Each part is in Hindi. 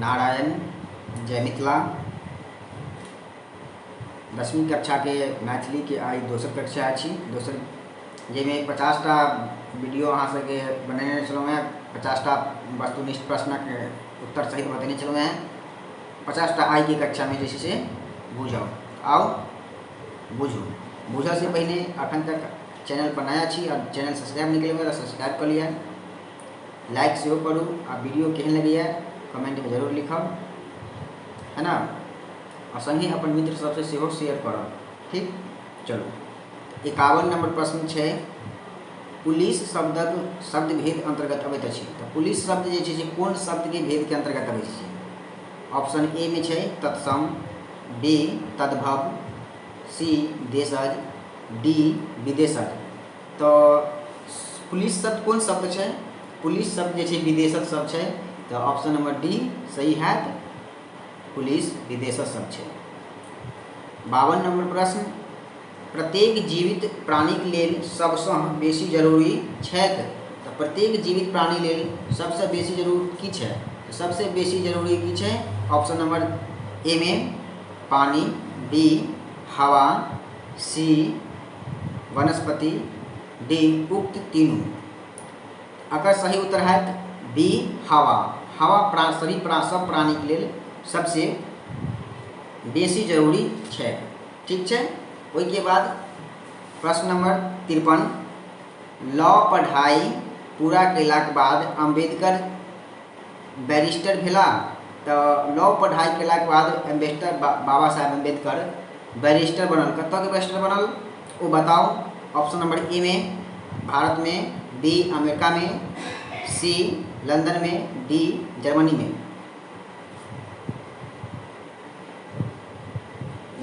नारायण जय मिथिला। 10वीं कक्षा के मैथिली के आई दोसर कक्षा अछि। दोसर जाहिमे 50टा वीडियो अहाँ सबके बनेने छलहुँ हैं, 50टा वस्तुनिष्ठ प्रश्नक उत्तर सहित बतेने छलहुँ हैं। 50टा आई की कक्षा में जे छै से बुझब। आओ बुझू। बुझऽ से पहले अखन तक चैनल पर नया छी और चैनल सब्सक्राइब नहीं केलिए तो सब्सक्राइब कर लिया, लाइक सेहो करूँ आ वीडियो केहन लगैए कमेंट में जरूर लिखब, है ना। और संगे अपन मित्र सबसे सेहो शेयर करब। ठीक, चलो 51 नंबर प्रश्न छै, पुलिस शब्दक शब्द भेद अंतर्गत अबैत अछि। तो पुलिस शब्द जे छै से कोन शब्द के भेद के अंतर्गत अबैत छै? ऑप्शन ए में छै तत्सम, बी तद्भव, सी देशज, डी विदेशज। तो पुलिस शब्द कोन शब्द छै? पुलिस शब्द जे छै विदेशज शब्द छै। तो ऑप्शन नंबर डी सही है, पुलिस विदेशज शब्द छै। 52 नंबर प्रश्न, प्रत्येक जीवित प्राणी के लेल सबसँ बेसी जरूरी छैक। तो प्रत्येक जीवित प्राणी लेल सबसँ बेसी जरूरी की छै? तो सबसे बेसी जरूरी की छै? ऑप्शन नंबर ए में पानी, बी हवा, सी वनस्पति, डी उक्त तीनों। अगर सही उत्तर है बी हवा। हवा सभी सब प्राणी के लिए सबसे बेसी जरूरी है। ठीक है। उसके बाद प्रश्न नंबर 53, लॉ पढ़ाई पूरा केलाक बाद अम्बेडकर बैरिस्टर भेला। तो लॉ पढ़ाई केलाक बाद अम्बेडकर बाबा साहेब अम्बेडकर बैरिस्टर बनल। कतऽ के बैरिस्टर बनल वो बताओ। ऑप्शन नंबर ए में भारत में, बी अमेरिका में, सी लंदन में, डी जर्मनी में।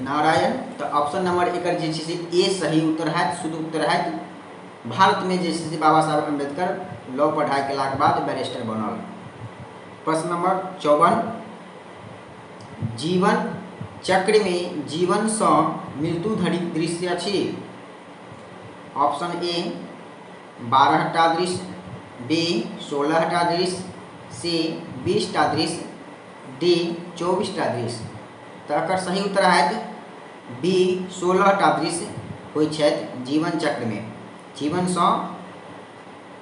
नारायण। तो ऑप्शन नंबर एक जे छै से ए सही उत्तर है, शुद्ध उत्तर है। भारत में जे छै से बाबा साहेब अम्बेडकर लॉ पढ़ाई केलाक बाद बैरिस्टर बनल। प्रश्न नंबर 54, जीवन चक्र में जीवन से मृत्यु धरि दृश्य अछि। ऑप्शन ए 12टा दृश्य, बी 16टा दृश्य, सी 20टा दृश्य, डी 24टा दृश्य। तो एकर सही उत्तर है बी 16टा दृश्य होइ छै जीवन चक्र में, जीवन से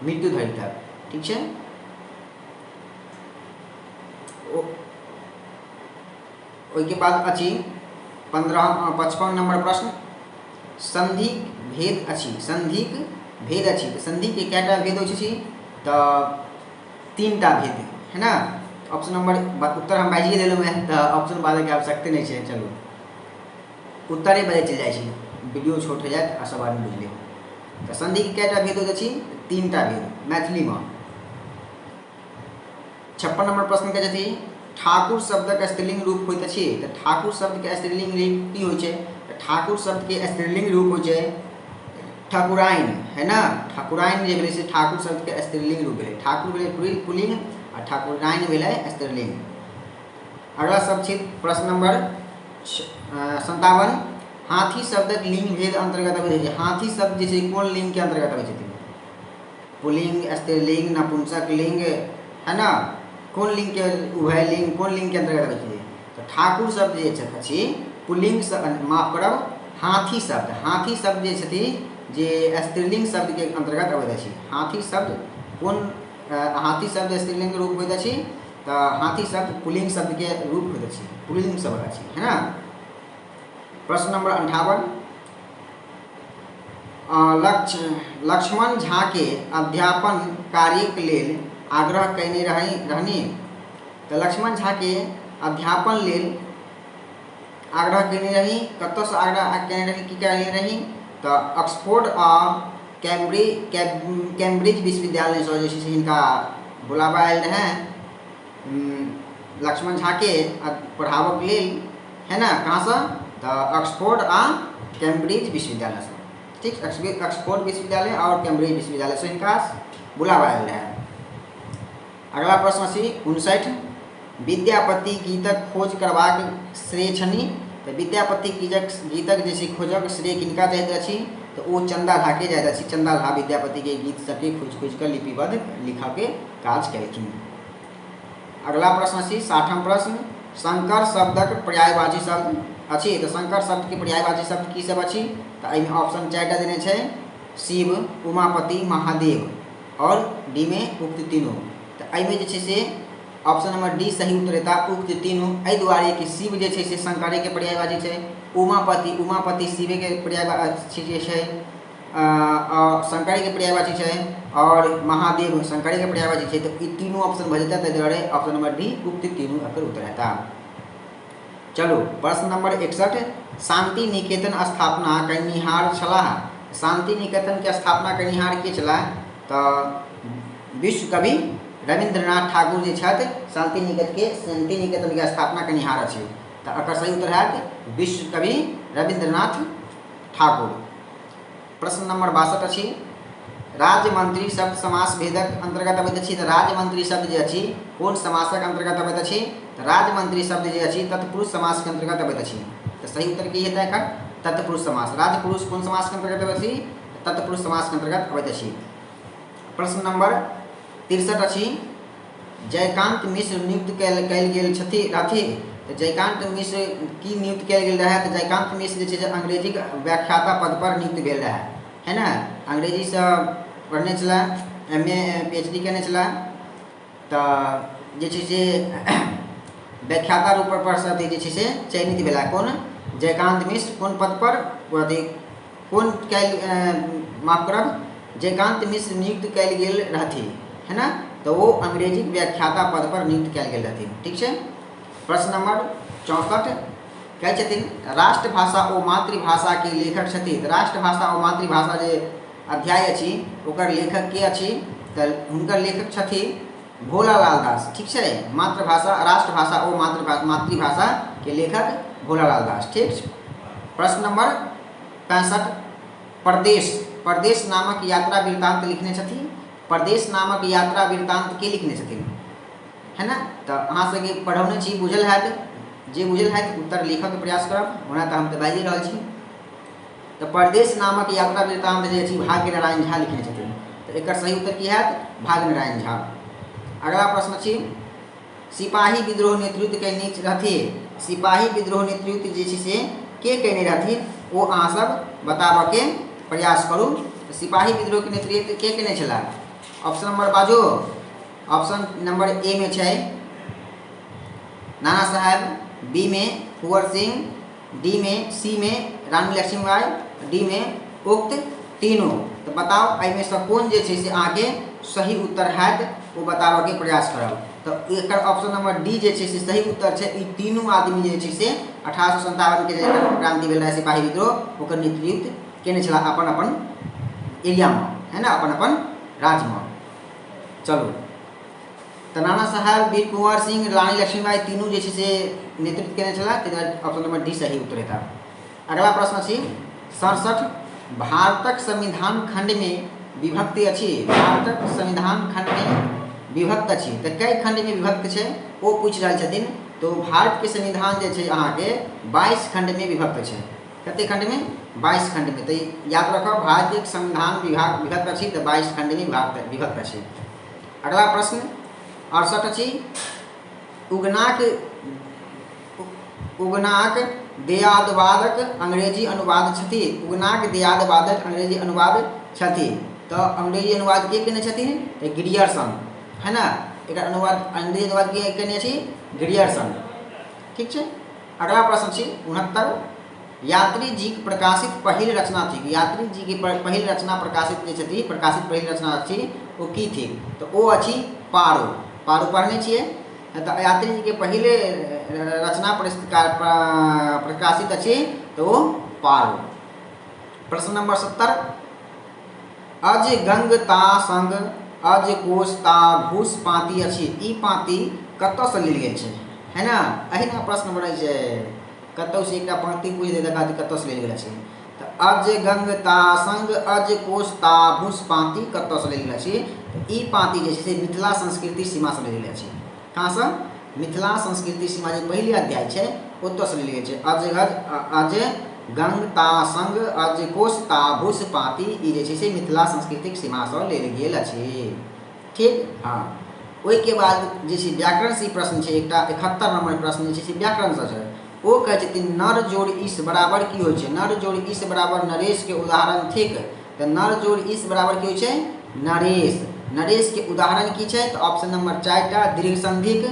मृत्यु धरि तक। ठीक है। उसके बाद अछि 55 नंबर प्रश्न, संधि भेद अछि। संधिक भेद अछि। तो संधि के कैटा भेद होइ छै? तो 3टा भेद है ना। ऑप्शन नंबर उत्तर हम बाजिए देलहुँ हैं, तो ऑप्शन बाजै के आवश्यकता नहीं है। चलो उत्तरे बजे चल जाए, वीडियो छोट हो जाए आ सब आदमी बुझ ले। तो संधि के कैटा भेद होइत अछि? 3टा भेद मैथिली में। 56 नंबर प्रश्न के यदि ठाकुर शब्दक स्त्रीलिंग रूप होइत अछि। तो ठाकुर शब्द के स्त्रीलिंग रूप की होइ छै? ठाकुर शब्द के स्त्रीलिंग रूप होइ छै ठाकुराइन, है ना। ठाकुराइन जे भेलै से ठाकुर शब्द के स्त्रीलिंग रूप भेलै। ठाकुर भेलै पुल्लिंग और ठाकुराइन भेलै स्त्रीलिंग। अगला शब्द छै प्रश्न नंबर 57, हाथी शब्दक लिंग भेद अंतर्गत अबै छै। हाथी शब्द जे छै कोन लिंग के अंतर्गत अबै छै? पुल्लिंग, स्त्रीलिंग, नपुंसक लिंग, है ना। कौन लिंग के उभय लिंग, कौन लिंग के अंतर्गत अबै छै? तो ठाकुर शब्द जे छै पुल्लिंग, माफ करब, हाथी शब्द। हाथी शब्द जे छथि जे स्त्रीलिंग शब्द के अंतर्गत अबैत अछि। हाथी शब्द कौन? हाथी शब्द स्त्रीलिंग रूप होइत अछि। तो हाथी शब्द पुल्लिंग शब्द के रूप होइत अछि, पुल्लिंग शब्द अछि, है ना। प्रश्न नंबर 58, लक्ष्मण झा के अध्यापन कार्य के लेल आग्रह कयने रहनी। तो लक्ष्मण झा के अध्यापन लेल आग्रह कयने रही। कतऽ से आग्रह कयने रही, की कयने रही? तो ऑक्सफोर्ड आ कैम्ब्रिज विश्वविद्यालय से जे छै से हिनका बुलावा आयल रहे लक्ष्मण झा के पढ़ाबऽ के लेल, है ना। कहाँ से? तो ऑक्सफोर्ड आ कैम्ब्रिज विश्वविद्यालय से। ठीक, ऑक्सफोर्ड विश्वविद्यालय और कैम्ब्रिज विश्वविद्यालय से हिनका बुलावा आयल रहे। अगला प्रश्न अछि 59, विद्यापति गीतक खोज करबाक श्रेय छनि। तो विद्यापति गीतक जे खोजक श्रेय किनका जाइत अछि? तो वो चंदा झा के जाइत अछि। चंदा झा विद्यापति के गीत सबके खोज कर लिपिबद्ध लिखा के काज केलखिन। अगला प्रश्न अछि 60म प्रश्न, शंकर शब्दक पर्यायवाची शब्द अछि। तो शंकर शब्द के पर्यायवाची शब्द की सब अछि? तो एहिमे ऑप्शन 4टा देने छै, शिव, उमापति, महादेव और डी में उक्त तीनों। तो एहिमे जे छै से ऑप्शन नंबर डी सही उत्तर हेता, उक्त तीनों। एहि दुआरे कि शिव जे छै से शंकरे के पर्यायवाची छै, उमापति शिवे के पर्यायवाची छै, शंकरे के पर्यायवाची छै, और महादेव शंकरे के पर्यायवाची छै। तो ई तीनों ऑप्शन भऽ जेतै, ताहि दुआरे ऑप्शन नंबर डी उक्त तीनों एकर उत्तर हेता। चलो प्रश्न नंबर 61, शांति निकेतन स्थापना करनिहार छलाह। शांति निकेतन के स्थापना करनिहार के छलाह? तो विश्व कवि रविंद्रनाथ ठाकुर जे छथि शांति निकेतन के स्थापना करनिहार अछि। तो एकर सही उत्तर हैत विश्व कवि रविंद्रनाथ ठाकुर। प्रश्न नंबर 62 अछि, राज्य मंत्री शब्द समास भेदक अंतर्गत अबैत अछि। तो राज्य मंत्री शब्द जे अछि कोन समासक अंतर्गत अबैत अछि? तो राज्य मंत्री शब्द जे अछि तत्पुरुष समास के अंतर्गत अबैत अछि। तो सही उत्तर की हेतै एकर? तत्पुरुष समास। राज्य पुरुष कोन समास के अंतर्गत अबैत अछि? तत्पुरुष समास के अंतर्गत अबैत अछि। प्रश्न नंबर 63 अछि, जयकांत मिश्र नियुक्त कयल गेल रहथि। तो जयकांत मिश्र की नियुक्त कयल गेल रहै? तो जयकांत मिश्र जे छै अंग्रेजी व्याख्याता पद पर नियुक्त भेल रहै, है ना। अंग्रेजी से पढ़ने छला, MA PhD केने छला। तो जे छै से व्याख्याता रूप पर से जे छै से चयनित भेला। कोन? जयकांत मिश्र कोन पद पर? कोन माफ करब, जयकांत मिश्र नियुक्त कयल गेल रहथि, है ना। तो वो अंग्रेजी व्याख्याता पद पर नियुक्त कयल गेल रहथि। ठीक छै। प्रश्न नंबर 64 कहै छथिन, राष्ट्रभाषा ओ मातृभाषा के लेखक छथि। तो राष्ट्रभाषा और मातृभाषा जे अध्याय अछि ओकर लेखक के अछि? तो हुनकर लेखक छथि भोलालाल दास। ठीक है। मातृभाषा, राष्ट्रभाषा और मातृभाषा के लेखक भोलालाल दास। ठीक। प्रश्न नंबर 65, परदेश नामक यात्रा वृत्तांत लिखने छथिन। परदेश नामक यात्रा वृत्तांत के लिखने छथिन, है ना। तो अहाँ सबके पढ़ौने छी, बुझल हैत। जे बुझल हैत उत्तर लिखऽ के प्रयास करब, ओना तो हम तो बाजि रहल छी। तो परदेश नामक यात्रा वृत्तांत जे अछि भाग्य नारायण झा लिखने छथिन। तो एकर सही उत्तर की हैत? भाग्य नारायण झा। अगला प्रश्न अछि, सिपाही विद्रोह नेतृत्व केने रहथि। सिपाही विद्रोह नेतृत्व जे छै से के केने रहथिन ओ अहाँ सब बताबऽ के प्रयास करू। तो सिपाही विद्रोह के नेतृत्व के केने छला? ऑप्शन नंबर बाजू। ऑप्शन नंबर ए में छै नाना साहब, बी में कुंवर सिंह, डी में सी में रानी लक्ष्मीबाई, डी में उक्त तीनों। तो बताओ एहिमे से कोन जे छै से अहाँके सही उत्तर हैत वो बताबऽ के प्रयास करब। तो एकर ऑप्शन नंबर डी जे छै से सही उत्तर छै। ई तीनों आदमी जे छै से 1857 के जे क्रांति भेल रहै सिपाही विद्रोह ओकर नेतृत्व केने छला अपन अपन एरिया में, है ना, अपन अपन राज्य में। चलो तो नाना साहब, वीर कुंवर सिंह, रानी लक्ष्मीबाई तीनों जे छै से नेतृत्व केने छला। ऑप्शन नंबर डी सही उत्तर हेता। अगला प्रश्न अछि 67, भारतक संविधान खंड में विभक्त अछि। भारतक संविधान खंड में विभक्त अछि। तो कई खंड में विभक्त छै ओ पूछ रहल छथिन। तो भारत के संविधान जे छै अहाँके 22 खंड में विभक्त छै। कते खंड में? 22 खंड में। तो याद रखो भारतीय संविधान विभक्त अछि, तो 22 खंड में विभक्त अछि। अगला प्रश्न 68 अछि, उगनाक देयादवादक अंग्रेजी अनुवाद छथि। उगनाक देयादवादक अंग्रेजी अनुवाद छथि। तो अंग्रेजी अनुवाद के केने छथिन? तो ग्रियर्सन, है ना। एकर अनुवाद अंग्रेजी अनुवाद के केने अछि? ग्रियर्सन। ठीक छै। अगला प्रश्न छी 69, यात्री जी के प्रकाशित पहिल रचना थी। यात्री जी के पहिल रचना प्रकाशित जे छथि, प्रकाशित पहिल रचना थी वो की थी? तो वो अछि पारो। पारो पढ़ने छिए। तो यात्री जी के पहले रचना प्रकाशित अछि तो वो पारो। प्रश्न नंबर 70, अज गंग ता संग अज कोश ता भूस पाती अछि। ई पाती कतऽ से लेल गेल छै, है ना। अहिना प्रश्न बनै छै, कतौ से एकटा पंक्ति पूछ दे तका कतऽ से लेल गेल छै। तो अज गंग ता संग अज कोश ता भूस पाती कतऽ से लेल गेल छै? तो ई पाती जे छै से मिथिला संस्कृति सीमा से लेल गेल छै। कहाँ से? मिथिला संस्कृति सीमा जे पहले अध्याय छै ओतऽ से लेल गेल छै। अज गंग ता संग अज कोश ता भूस पाती, ई जे छै से मिथिला सांस्कृतिक सीमा से लेल गेल अछि। ठीक। हाँ। ओहिके बाद जे छै व्याकरण से प्रश्न छै एकटा 71 नंबर प्रश्न जे छै से व्याकरण से छै। ओ कहै छथिन नर जोड़ ईस बराबर की होइ छै? नर जोड़ ईस बराबर नरेश के उदाहरण थिक। तऽ नर जोड़ ईस बराबर की होइ छै? नरेश। नरेश के उदाहरण की छै? तऽ ऑप्शन नंबर 4 टा दीर्घ संधिक,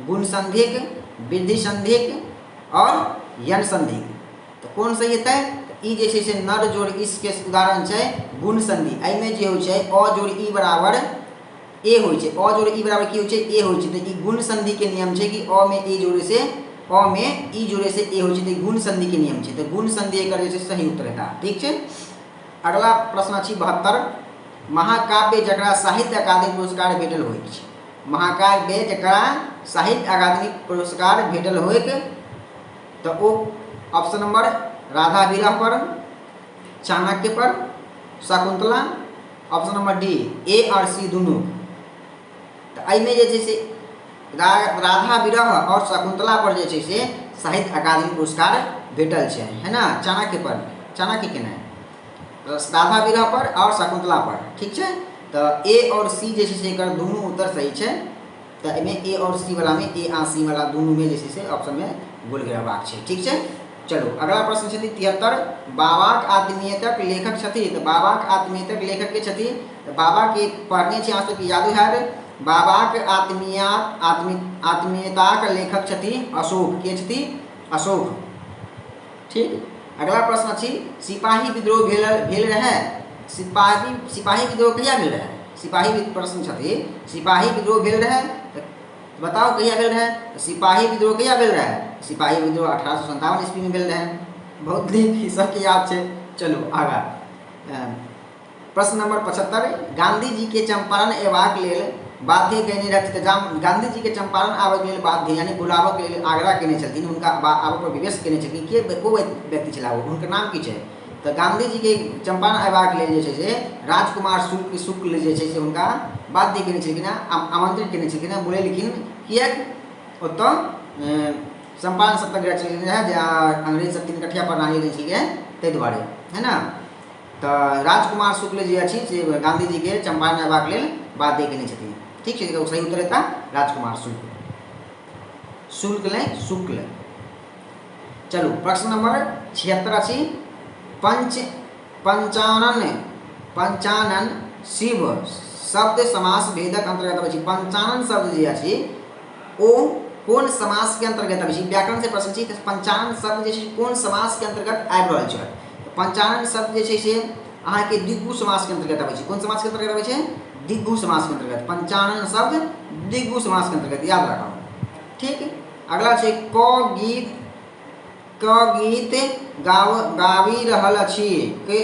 गुण संधिक, वृद्धि संधिक और यन संधिक। तो कौन सही हेतै? ई जे छै से नर जोड़ ईस के उदाहरण छै गुण संधि। एहिमे जे होइ छै अ जोड़ ई बराबर ए होइ छै। अ जोड़ ई बराबर की होइ छै? ए होइ छै। तऽ ई गुण संधि के नियम छै कि अ में ए जोड़े से अ में ई जोड़े से ए होइ छै। तऽ गुण संधि के नियम छै। तऽ गुण संधि एकर जे छै सही उत्तर हेता। ठीक छै। अगला प्रश्न अछि 72। महाकाव्य जकरा साहित्य अकादमी पुरस्कार भेटल होइत छै। महाकाव्य जकरा साहित्य अकादमी पुरस्कार भेटल होइत, तो वो ऑप्शन नंबर राधा विरह पर, चाणक्य पर, Shakuntala, option number D A और सी दुनू। तो एहिमे जे छै से राधा विरह और शकुंतला पर जे छै से साहित्य अकादमी पुरस्कार भेटल छै, है ना। चाणक्य पर, चाणक्य के नहीं, राधा विरह पर और शकुंतला पर। ठीक छै। तो ए और सी जे छै से एकर दुनू उत्तर सही छै। तो एहिमे ए और सी वाला में, ए आ सी वाला दुनू में जे छै से ऑप्शन में बोल गिरबाक छै। ठीक छै। चलो अगला प्रश्न छै 73। बाबाक आत्मीयतक लेखक छथि। तो बाबाक आत्मीयतक लेखक के छथि? तो बाबा के पढ़ने छै, आज तक याद है। बाबाक आत्मीयताक लेखक छथि अशोक। के छथि? अशोक। ठीक। अगला प्रश्न अछि सिपाही विद्रोह भेल रहे। सिपाही विद्रोह कहिया भेल रहे? सिपाही प्रश्न छथि सिपाही विद्रोह भेल रहे, बताओ कहिया भेल रहे? सिपाही विद्रोह कहिया भेल रहे? सिपाही विद्रोह 1857 ईस्वी में भेल रहे। बहुत नीक, सबके याद छै। चलो आगा प्रश्न नंबर 75। गांधी जी के चंपारण एबाक लेल बाध्य केने रहथि। गांधी जी के चंपारण आबे के लेल बाध्य यानी बुलाबऽ के लेल आग्रह केने छलखिन, हुनका आबऽ पर विवश केने छलखिन। के को व्यक्ति छला वो, हुनकर नाम की छै? तो गांधी जी के चंपारण अयबाक लेल जे छै से राजकुमार शुक्ल जे छै से हुनका बाध्य केने छलखिन, आमंत्रित केने छलखिन, बोलेलखिन किएक ओतऽ चंपारण सत्याग्रह चलि रहे जे अंग्रेज सब 3 कठिया प्रणाली दै छलिए ताहि दुआरे, है ना। तो राजकुमार शुक्ल जे अछि से गांधी जी के चंपारण अयबाक लेल बाध्य केने छथिन। ठीक छै। सही उत्तर हेता राजकुमार शुक्ल। शुक्ल नहीं, शुक्ल। चलो प्रश्न नंबर 76 अछि पंचानन शिव शब्द समास भेदक अंतर्गत अछि। पंचानन शब्द जे अछि ओ कोन समास के अंतर्गत अछि? व्याकरण से प्रश्न छै। पंचानन शब्द जे छै कोन समास के अंतर्गत आबि रहल छै? पंचानन शब्द जे छै से अहाँ के द्विगु समास के अंतर्गत आबै छै। कोन समास के अंतर्गत आबै छै? द्विगु समास के अंतर्गत। पंचानन शब्द द्विगु समास के अंतर्गत, याद रखो। ठीक। अगला छै क गीत गाबी रहल अछि। के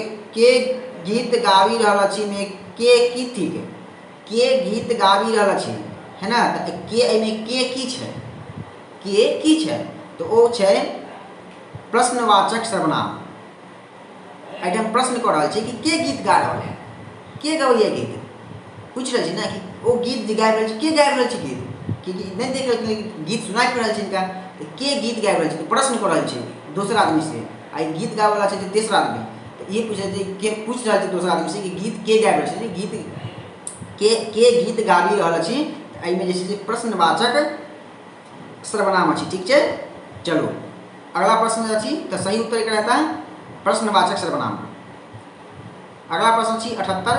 गीत गाबी रहल अछि में के की थिक? के गीत गाबी रहल अछि, है ना। तो के एमे के की छै? के की छै? तो ओ छै प्रश्नवाचक सर्वनाम। एहिठाम प्रश्न कर रहल छै कि के गीत गा रहल है, के गबैया गीत, पूछ रहल छै ना कि ओ गीत जे गाबि रहल छै, के गाबि रहल छै गीत? कि नहीं देख रहल गीत सुनाई पड़ रहल छै इनका, तो के गीत गाबि रहल छै? तो प्रश्न कर रहल छै दोसर आदमी से। आ गीत गाबे वाला छै तेसर आदमी। तो ये पूछ रहल छै दोसर आदमी से कि गीत के गाबि रहल छै, गीत के गीत गाबी रहल अछि। एहिमे जे छै से प्रश्नवाचक सर्वनाम अछि। ठीक छै। चलो अगला प्रश्न अछि तो सही उत्तर एकर हेता प्रश्नवाचक सर्वनाम। अगला प्रश्न छी 78।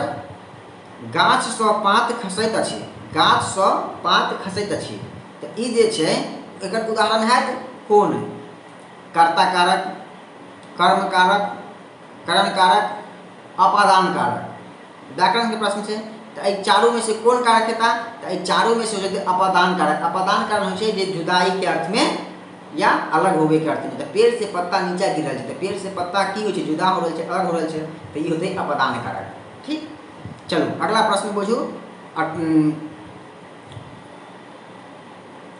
गाछ सँ पात खसैत अछि। गाछ सँ पात खसैत अछि। तो ई जे छै एकर उदाहरण हैत कोन? कर्ता कारक, कर्म कारक, करण कारक, अपादान कारक। व्याकरण के प्रश्न छै। तो एहि चारों में से कोन कारक हेता? तो एहि चारों में से हो जेतै अपादान कारक। अपादान कारक होइ छै जे जुदाई के अर्थ में या अलग होबे के अर्थ में। तो पेड़ से पत्ता नीचा गिर रहल छै, तो पेड़ से पत्ता की होइ छै? जुदा हो रहल छै, अलग हो रहल छै। तो ई होतै अपादान कारक। ठीक। चलो अगला प्रश्न बुझू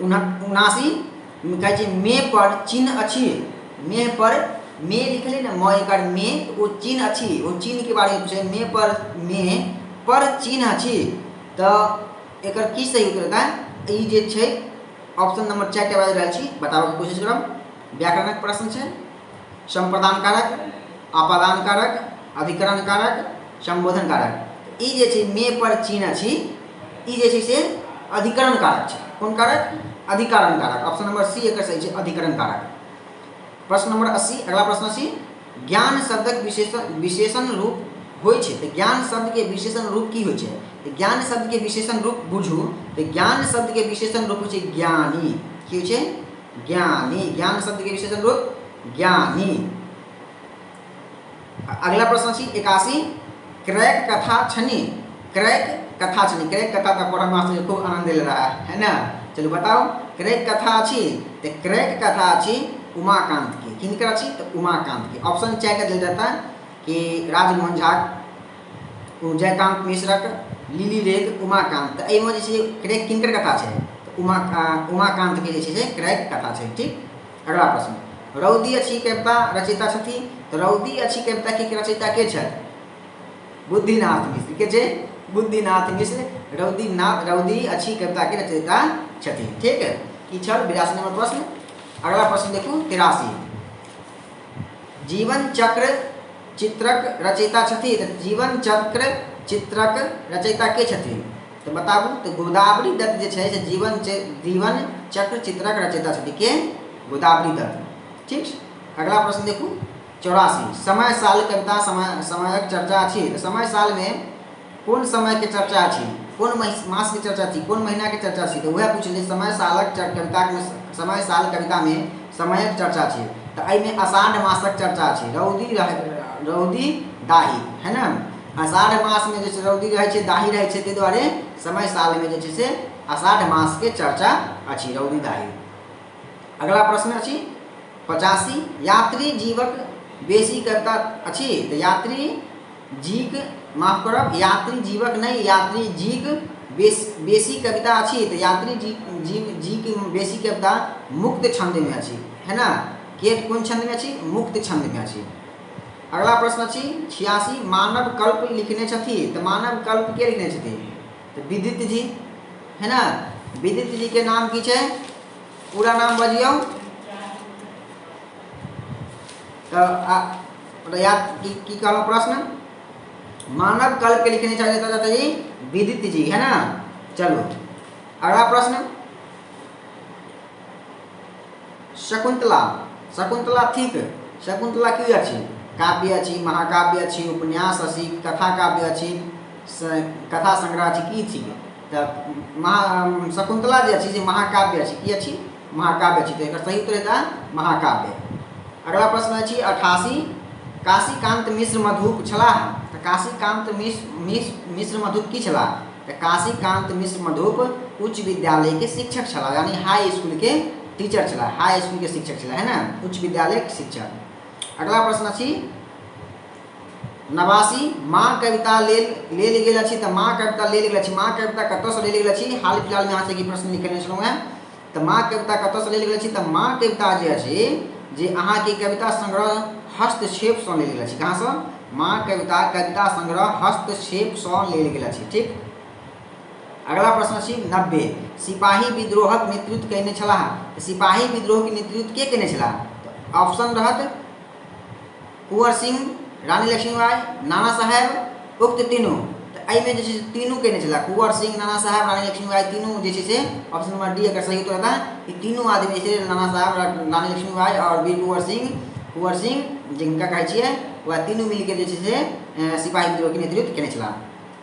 79। कहै छै मे पर चिन्ह अछि। मे पर मे लिखले ना म एकर मे, वो चिन्ह अछि, वो चिन्ह के बारे में पूछे। मे पर चिन्ह अछि। तो एकर की सही उत्तर होता है? ई जे छै ऑप्शन नंबर 4 टा बाजि रहल छी, बताबऽ के कोशिश करब। व्याकरणक प्रश्न छै। संप्रदान कारक, अपादान कारक, अधिकरण कारक, संबोधन कारक। ई जे छै मे पर चिन्ह अछि, ई जे छै से अधिकरण कारक है। कौन कारक? अधिकरण कारक। ऑप्शन नंबर सी एक सही है, अधिकरण कारक। प्रश्न नंबर 80, अगला प्रश्न अछि ज्ञान शब्दक विशेषण रूप होइ छै। तो ज्ञान शब्द के विशेषण रूप की होइ छै? ज्ञान शब्द के विशेषण रूप बुझू। तो ज्ञान शब्द के विशेषण रूप होइ छै ज्ञानी। की होइ छै? ज्ञानी। ज्ञान शब्द के विशेषण रूप ज्ञानी। अगला प्रश्न अछि 81, क्रैक कथा छनि। क्रैक कथा छनि। क्रैक कथा का पढ़ा मास्टर खूब आनंद ले रहा है ना। चलो बताओ क्रैक कथा अछि। तो क्रैक कथा अछि उमाकांत की। किनकर अछि? तो उमाकांत की। ऑप्शन 4 का दिया जाता है कि राजमोहन झा, जयकांत मिश्रक, लिली रेग, उमाकांत। तो एहिमे जे छै क्रैक किनकर कथा छै? तो उमाकांत के जे छै क्रैक कथा छै। ठीक। अगला प्रश्न, रौदी अछि कविता रचयिता छथि। तो रौदी अछि कविता के रचयिता के छथि? बुद्धिनाथ मिश्र। के छै? बुद्धिनाथ मिश्र रौदी अछि कविता के रचयिता छथि। ठीक है। ई छल 82 नंबर प्रश्न। अगला प्रश्न देखू 83, जीवन चक्र चित्रक रचयिता छथि। तो जीवन चक्र चित्रक रचयिता के छथि? तो बताबू। तो गोदावरी दत्त जे छै से जीवन चक्र चित्रक रचयिता छथि। के? गोदावरी दत्त। ठीक। अगला प्रश्न देखू 84, समय साल कविता समयक चर्चा अछि। तो समय साल में कौन समय के चर्चा अछि? कौन मास के चर्चा थी? कौन महीना के चर्चा थी? तो वह पूछले समय सालक कविता में, समय साल कविता में समयक चर्चा थी। तो एहिमे आषाढ़ मासक चर्चा अछि। रौदी दाही है ना। आषाढ़ मास में जैसे रौदी रहे छै, दाही रहे छै, ताहि दुआरे समय साल में जे से आषाढ़ मास के चर्चा अछि, रौदी दाही। अगला प्रश्न अछि 85, यात्री जीवक बेसी कविता अछि। तो यात्री जीक, माफ करब, यात्री जीवक नहीं, यात्री जीक बेसी कविता अछि। तो यात्री जी की बेसी कविता मुक्त छंद में अछि, है ना। के कौन छंद में अछि? मुक्त छंद में अछि। अगला प्रश्न अछि 86, मानव कल्प लिखने छथि। तो मानव कल्प के लिखने छथि? तो विदित जी, है ना। विदित जी के नाम की छै? पूरा नाम बजियौ। तो याद की कहलो प्रश्न? मानव कल्प के लिखने चाहिए विदित जी, है ना। चलो अगला प्रश्न, शकुंतला। शकुंतला ठीक। शकुंतला की अछि? काव्य अछि, महाकाव्य अछि, उपन्यास अछि, कथा काव्य अछि, कथा संग्रह अछि, की छी? तो शकुंतला जे अछि से महाकाव्य अछि। की अछि? महाकाव्य अछि। तो एकर सही उत्तर हेता महाकाव्य। अगला प्रश्न अछि 88, काशीकांत मिश्र मधुप छलाह। तो काशीकांत मिश्र मधुप की छलाह? तो काशीकांत मिश्र मधुप उच्च विद्यालय के शिक्षक छलाह, यानी हाई स्कूल के टीचर छला, हाई स्कूल के शिक्षक छला, है ना, उच्च विद्यालय के शिक्षक। अगला प्रश्न अछि 89, माँ कविता लेल गेल अछि। तो माँ कविता लेल गेल अछि। माँ कविता कतऽ से लेल गेल अछि? हाल फिलहाल में अहाँ से प्रश्न लिखने छलहुँ हैं। तो माँ कविता कतऽ से लेल गेल अछि? तो माँ कविता जे अछि जे अहाँ के कविता संग्रह हस्तक्षेप से लेल गेल अछि। कहाँ से? माँ कविता संग्रह हस्तक्षेप से लेल गेल अछि। ठीक। अगला प्रश्न अछि 90, सिपाही विद्रोहक नेतृत्व केने छलाह। सिपाही विद्रोह के नेतृत्व के केने छलाह? तो ऑप्शन रहत कुंवर सिंह, रानी लक्ष्मीबाई, नाना साहेब, उक्त तीनों। तो एहिमे जे छै तीनों केने छलाह, कुंवर सिंह, नाना साहेब, रानी लक्ष्मीबाई, तीनों जे छै ऑप्शन नंबर डी एकर सही उत्तर होता है। ये तीनों आदमी जे नाना साहेब, रानी लक्ष्मीबाई और वीर कुंवर सिंह जिनका कहै छियै, वह तीनों मिलकर जे छै सिपाही विद्रोह के नेतृत्व केने छलाह।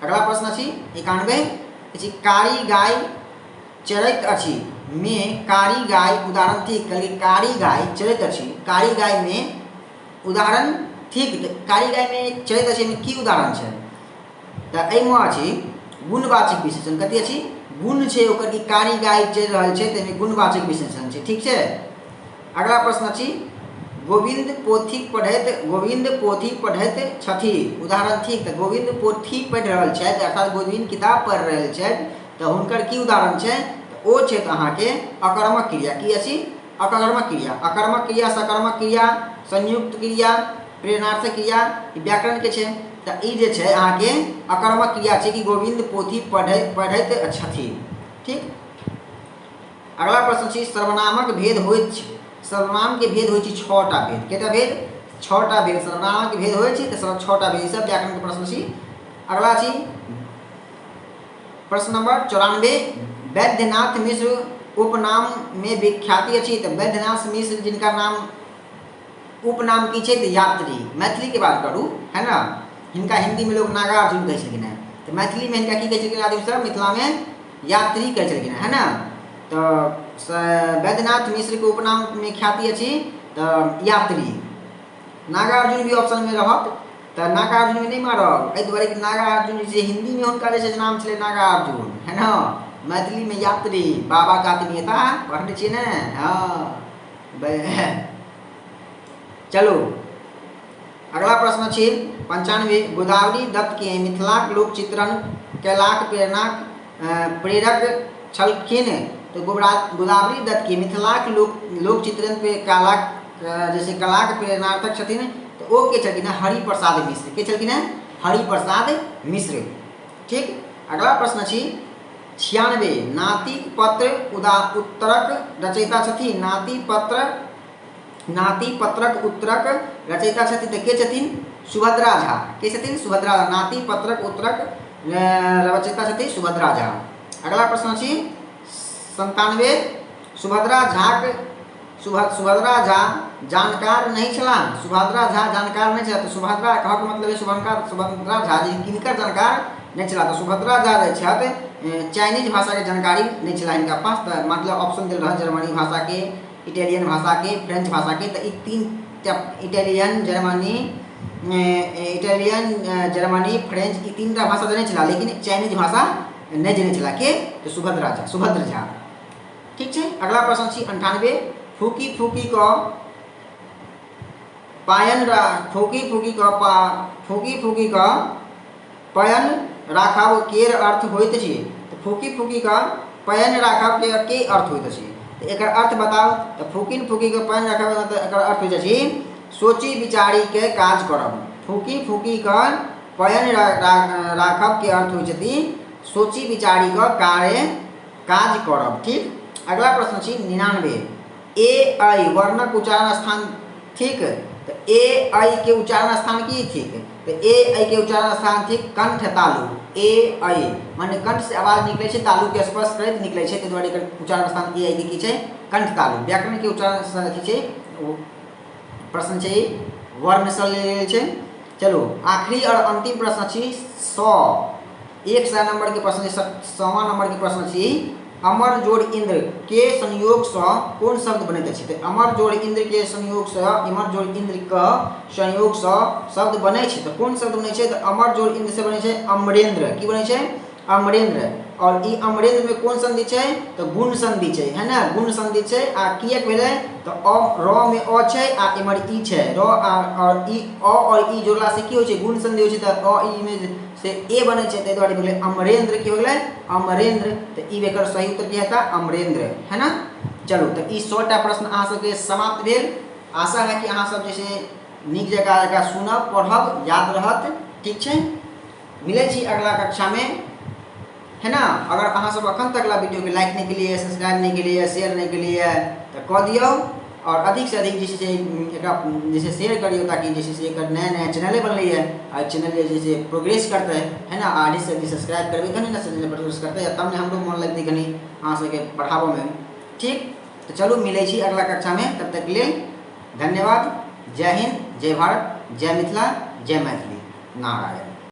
अगला प्रश्न अछि 91, कारी गाय चरैत अछि में कारी गाय उदाहरण ठीक। कहलिए कारी गाय चरैत अछि, कारी गाय में उदाहरण ठीक। कारी गाय में चरैत अछि में की उदाहरण छै? तो एहिमे अछि गुणवाचक विशेषण। कथी अछि? गुण छै ओकर कि कारी गाय चलि रहल छै, ताहिमे गुणवाचक विशेषण छै। ठीक छै। अगला प्रश्न अछि गोविंद पोथी पढ़ैत छथि, उदाहरण ठीक। तो गोविंद पोथी पढ़ि रहल छथि अर्थात गोविंद किताब पढ़ि रहल छथि, तो हुनकर की उदाहरण छै? तो ओ छै अहाँके अकर्मक क्रिया। की अछि? अकर्मक क्रिया। अकर्मक क्रिया, सकर्मक क्रिया, संयुक्त क्रिया, प्रेरणार्थक क्रिया, व्याकरण के छै। तो ई जे छै अहाँके अकर्मक क्रिया छै कि गोविंद पोथी पढ़ैत छथि। ठीक। अगला प्रश्न छै सर्वनामक भेद होइत छै। सर्वनाम के भेद होइत छै 6टा भेद। केटा भेद? 6टा भेद सर्वनामक भेद होइत छै। तो 6टा भेद सब व्याकरण के प्रश्न छी। अगला छी प्रश्न नंबर 94, वैद्यनाथ मिश्र उपनाम में विख्याति अछि। तो वैद्यनाथ मिश्र जिनका नाम उपनाम की छे तो यात्री, मैथिली के बात करूँ है ना, हिनका हिंदी में लोग नागार्जुन कहे छलखिन हैं, तो मैथिली में हिनका की कहे छलखिन आदमी सब, मिथिला में यात्री कहे छलखिन है ना। तो वैद्यनाथ मिश्र के उपनाम में ख्याति अछि तो यात्री। नागार्जुन भी ऑप्शन में रहत तो नागार्जुन में नहीं मारब, एहि दुआरे कि नागार्जुन जे हिंदी में हुनका जे नाम छलै नागार्जुन है ना, मैथिली में यात्री। बाबा का नेता पढ़ने छिए ने, हाँ। चलो अगला प्रश्न छै 95। गोदावरी दत्त के मिथिलाक लोक चित्रण कयलाक प्रेरक छलखिन। तो गोदावरी दत्त के मिथिलाक लोक चित्रण पे कलाक प्रेरणार्थक छथिन। तो ओ के छलखिन हरिप्रसाद मिश्र। के छलखिन हरिप्रसाद मिश्र। ठीक। अगला प्रश्न छै 96। नातिक पत्र उत्तरक रचयिता छथिन। नाती पत्रक उत्तरक रचयिता छथिन तो के छथिन सुभद्रा झा। के छथिन सुभद्रा झा। नाती पत्रक उत्तरक रचयिता छथिन सुभद्रा झा। अगला प्रश्न छै 97। सुभद्रा झा जानकार नहीं छला। सुभद्रा झा जानकार नहीं छला। तो सुभद्रा कहक मतलब है सुभद्रा झा जी किनकर जानकार नहीं छला। तो सुभद्रा झा जे छथि चाइनीज भाषा के जानकारी नहीं छला इनका पास। तो मतलब ऑप्शन दिल रहा जर्मनी भाषा के, इटालियन भाषा के, फ्रेंच भाषा के। तो इटालियन जर्मनी फ्रेंच ई 3टा भाषा जाने छला, लेकिन चाइनीज भाषा नहीं जाने छला। के तो सुभद्र झा। ठीक है। अगला प्रश्न छै 98। फूकी फूकी क पयन राखब केर अर्थ होइत छै। तो फूकी क पयन राखब के अर्थ होइत छै। तो एकर अर्थ बताओ। तो फूकी के पयन राखब मतलब एकर अर्थ होइत छै सोची विचारी के काज करब। फूकी का पयन राखब के अर्थ होइत छै सोची विचारी के काज करब। ठीक। अगला प्रश्न छै 99। ए आई वर्णक उच्चारण स्थान। ठीक। तो ए आई के उच्चारण स्थान की ठीक। तो ए आई के उच्चारण स्थान ठीक कंठ तालु। ए आई माने कंठ से आवाज निकले छै, तालु के स्पर्श करैत निकले छै, ताहि दुआरे एकर उच्चारण स्थान ए आई के की छै कंठ तालु। व्याकरण के उच्चारण स्थान की छै प्रश्न छै वर्ण से ले छै। चलो आखिरी और अंतिम प्रश्न छै 100। 100 नंबर के प्रश्न 100वां नंबर के प्रश्न छै अमर जोड़ इंद्र के संयोग से कौन शब्द बनैत अछि। तो अमर जोड़ इंद्र के संयोग से इमर जोड़ इंद्र के संयोग से शब्द बनै छै। तो कौन शब्द बनै छै। तो अमर जोड़ इंद्र से बनै छै अमरेंद्र। की बनै छै अमरेंद्र। और ई अमरेंद्र में कौन संधि छै। तो गुण संधि छै है ना, गुण संधि छै। आ किएक भेलै तो र में अ छै आ इमर ई छै। र और ई अ और ई जोड़ला से की होइ छै गुण संधि होइ छै। तो अ ई में से ए बनै छै, ताहि दुआरे भेलै अमरेंद्र। की हो गेलै अमरेंद्र। तो ई एकर सही उत्तर की हेता अमरेंद्र है ना। चलो तो ई 100टा प्रश्न अहाँ सबके समाप्त भेल। आशा है कि अहाँ सब जे छै नीक जकाँ सुनब, पढ़ब, याद रहत। ठीक छै। मिलै छी अगला कक्षा में है ना। अगर अहाँ सब अखन तक वीडियो के लाइक नहीं के लिए, सब्सक्राइब नहीं के लिए, शेयर नहीं के लिए तो कह दियो। और अधिक से अधिक जैसे शेयर करियो, ताकि जैसे एक नया चैनल बनल है और चैनल जैसे प्रोग्रेस करते है ना। अधिक से अधिक सब्सक्राइब करबे कनी ना, चैनल प्रोग्रेस करते तब ने हमरो मन लगते कनी अहाँ सबके पढ़ाबो में। ठीक। तो चलो मिले छी अगला कक्षा में, तब तक के लिए धन्यवाद। जय हिंद, जय भारत, जय मिथिला, जय मैथिली। नारायण।